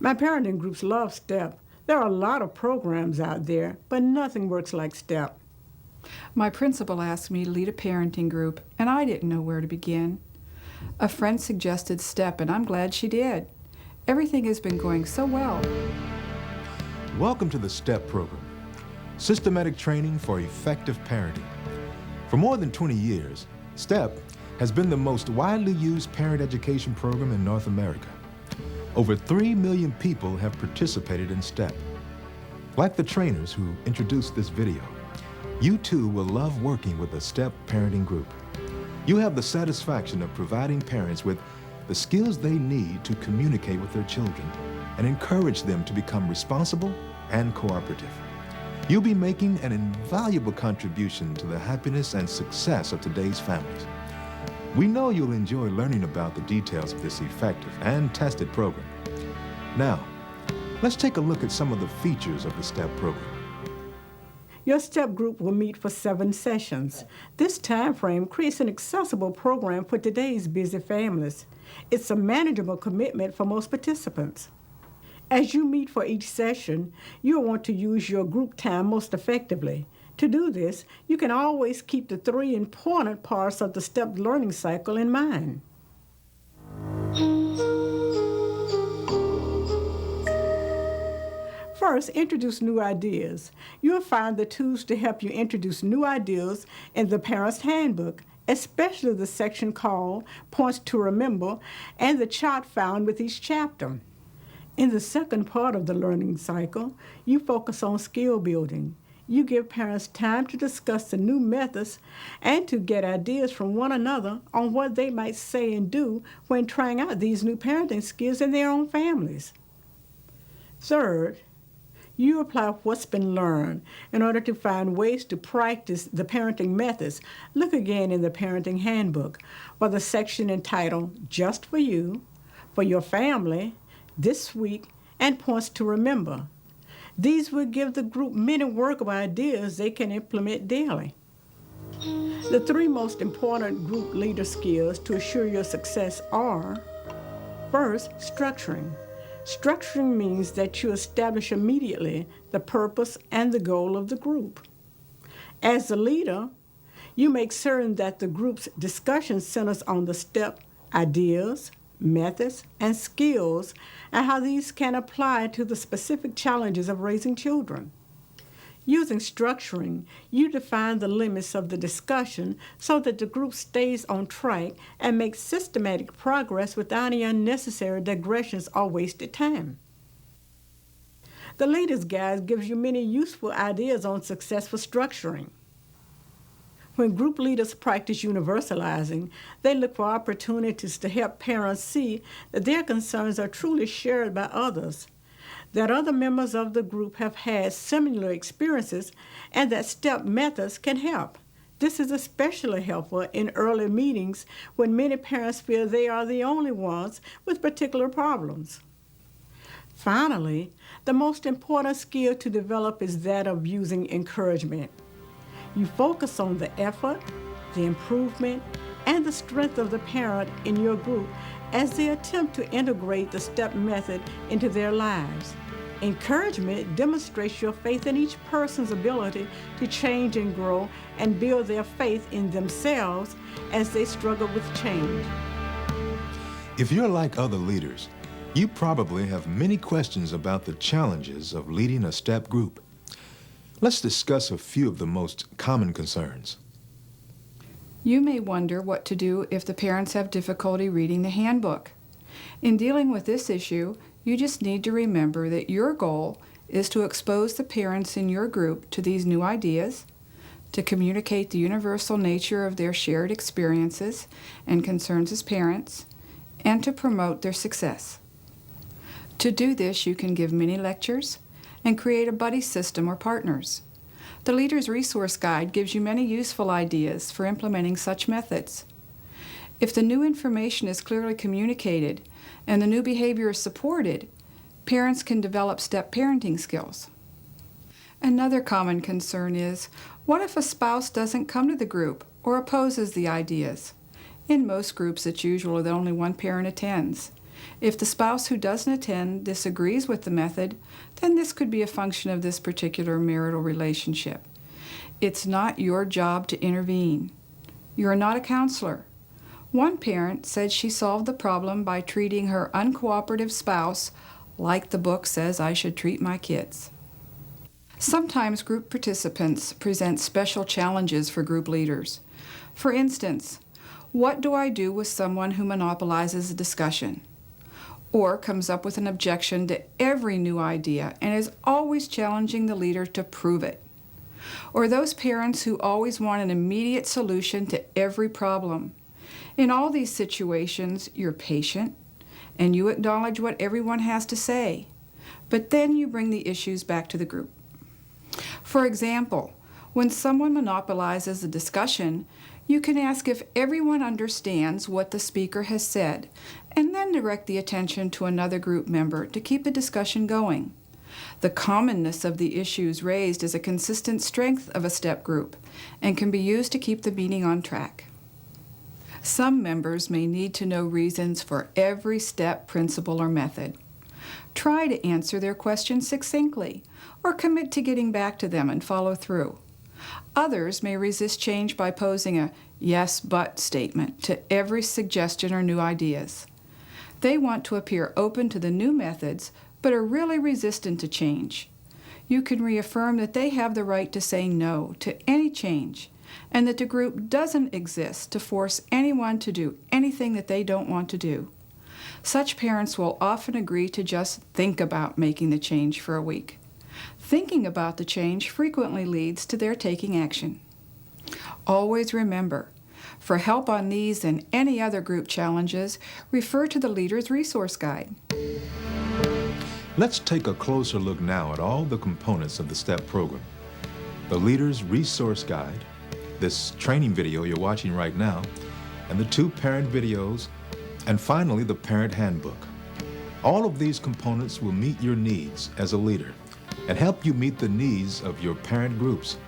My parenting groups love STEP. There are a lot of programs out there, but nothing works like STEP. My principal asked me to lead a parenting group, and I didn't know where to begin. A friend suggested STEP, and I'm glad she did. Everything has been going so well. Welcome to the STEP program, Systematic Training for Effective Parenting. For more than 20 years, STEP has been the most widely used parent education program in North America. Over 3 million people have participated in STEP. Like the trainers who introduced this video, you too will love working with a STEP parenting group. You have the satisfaction of providing parents with the skills they need to communicate with their children and encourage them to become responsible and cooperative. You'll be making an invaluable contribution to the happiness and success of today's families. We know you'll enjoy learning about the details of this effective and tested program. Now, let's take a look at some of the features of the STEP program. Your STEP group will meet for 7 sessions. This time frame creates an accessible program for today's busy families. It's a manageable commitment for most participants. As you meet for each session, you'll want to use your group time most effectively. To do this, you can always keep the 3 important parts of the STEP learning cycle in mind. First, introduce new ideas. You'll find the tools to help you introduce new ideas in the Parent's Handbook, especially the section called Points to Remember and the chart found with each chapter. In the second part of the learning cycle, you focus on skill building. You give parents time to discuss the new methods and to get ideas from one another on what they might say and do when trying out these new parenting skills in their own families. Third, you apply what's been learned in order to find ways to practice the parenting methods. Look again in the Parenting Handbook for the section entitled Just for You, for your family, this week, and Points to Remember. These will give the group many workable ideas they can implement daily. The 3 most important group leader skills to assure your success are: first, structuring. Structuring means that you establish immediately the purpose and the goal of the group. As the leader, you make certain that the group's discussion centers on the STEP ideas, methods, and skills, and how these can apply to the specific challenges of raising children. Using structuring, you define the limits of the discussion so that the group stays on track and makes systematic progress without any unnecessary digressions or wasted time. The Leader's Guide gives you many useful ideas on successful structuring. When group leaders practice universalizing, they look for opportunities to help parents see that their concerns are truly shared by others, that other members of the group have had similar experiences, and that STEP methods can help. This is especially helpful in early meetings when many parents feel they are the only ones with particular problems. Finally, the most important skill to develop is that of using encouragement. You focus on the effort, the improvement, and the strength of the parent in your group as they attempt to integrate the STEP method into their lives. Encouragement demonstrates your faith in each person's ability to change and grow and build their faith in themselves as they struggle with change. If you're like other leaders, you probably have many questions about the challenges of leading a STEP group. Let's discuss a few of the most common concerns. You may wonder what to do if the parents have difficulty reading the handbook. In dealing with this issue, you just need to remember that your goal is to expose the parents in your group to these new ideas, to communicate the universal nature of their shared experiences and concerns as parents, and to promote their success. To do this, you can give mini lectures and create a buddy system or partners. The Leader's Resource Guide gives you many useful ideas for implementing such methods. If the new information is clearly communicated and the new behavior is supported, parents can develop STEP parenting skills. Another common concern is, what if a spouse doesn't come to the group or opposes the ideas? In most groups, it's usual that only one parent attends. If the spouse who doesn't attend disagrees with the method, then this could be a function of this particular marital relationship. It's not your job to intervene. You're not a counselor. One parent said she solved the problem by treating her uncooperative spouse like the book says I should treat my kids. Sometimes group participants present special challenges for group leaders. For instance, what do I do with someone who monopolizes a discussion, or comes up with an objection to every new idea and is always challenging the leader to prove it? Or those parents who always want an immediate solution to every problem. In all these situations, you're patient and you acknowledge what everyone has to say, but then you bring the issues back to the group. For example, when someone monopolizes a discussion, you can ask if everyone understands what the speaker has said, and then direct the attention to another group member to keep the discussion going. The commonness of the issues raised is a consistent strength of a STEP group and can be used to keep the meeting on track. Some members may need to know reasons for every STEP principle or method. Try to answer their questions succinctly or commit to getting back to them and follow through. Others may resist change by posing a yes, but statement to every suggestion or new ideas. They want to appear open to the new methods, but are really resistant to change. You can reaffirm that they have the right to say no to any change, and that the group doesn't exist to force anyone to do anything that they don't want to do. Such parents will often agree to just think about making the change for a week. Thinking about the change frequently leads to their taking action. Always remember, for help on these and any other group challenges, refer to the Leader's Resource Guide. Let's take a closer look now at all the components of the STEP program. The Leader's Resource Guide, this training video you're watching right now, and the 2 parent videos, and finally the Parent Handbook. All of these components will meet your needs as a leader and help you meet the needs of your parent groups.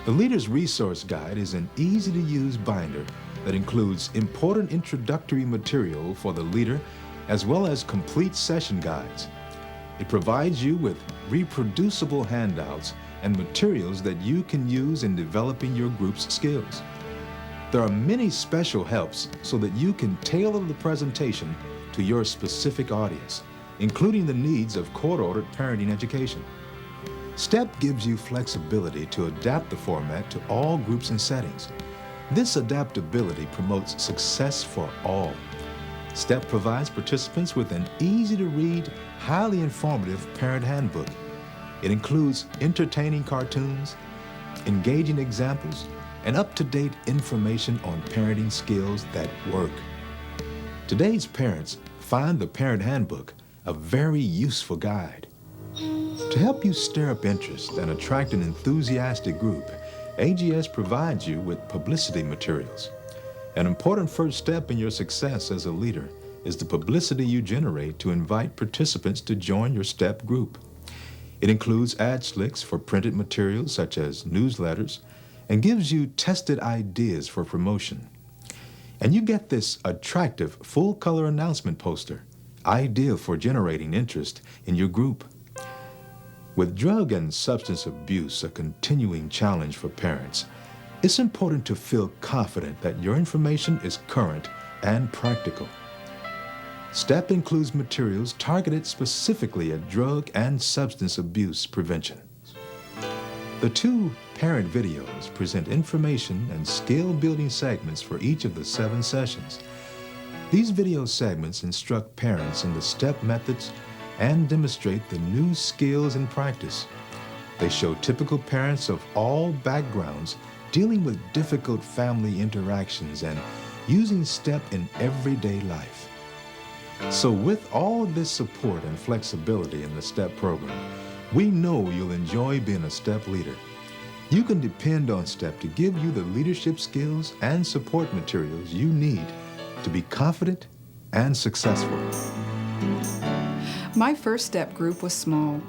The Leader's Resource Guide is an easy-to-use binder that includes important introductory material for the leader as well as complete session guides. It provides you with reproducible handouts and materials that you can use in developing your group's skills. There are many special helps so that you can tailor the presentation to your specific audience, including the needs of court-ordered parenting education. STEP gives you flexibility to adapt the format to all groups and settings. This adaptability promotes success for all. STEP provides participants with an easy-to-read, highly informative parent handbook. It includes entertaining cartoons, engaging examples, and up-to-date information on parenting skills that work. Today's parents find the Parent Handbook a very useful guide. To help you stir up interest and attract an enthusiastic group, AGS provides you with publicity materials. An important first step in your success as a leader is the publicity you generate to invite participants to join your STEP group. It includes ad slicks for printed materials such as newsletters and gives you tested ideas for promotion. And you get this attractive full-color announcement poster, ideal for generating interest in your group. With drug and substance abuse a continuing challenge for parents, it's important to feel confident that your information is current and practical. STEP includes materials targeted specifically at drug and substance abuse prevention. The 2 parent videos present information and skill-building segments for each of the 7 sessions. These video segments instruct parents in the STEP methods and demonstrate the new skills in practice. They show typical parents of all backgrounds dealing with difficult family interactions and using STEP in everyday life. So with all this support and flexibility in the STEP program, we know you'll enjoy being a STEP leader. You can depend on STEP to give you the leadership skills and support materials you need to be confident and successful. My first STEP group was small,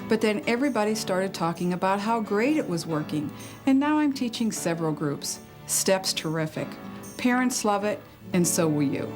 but then everybody started talking about how great it was working, and now I'm teaching several groups. STEP's terrific. Parents love it, and so will you.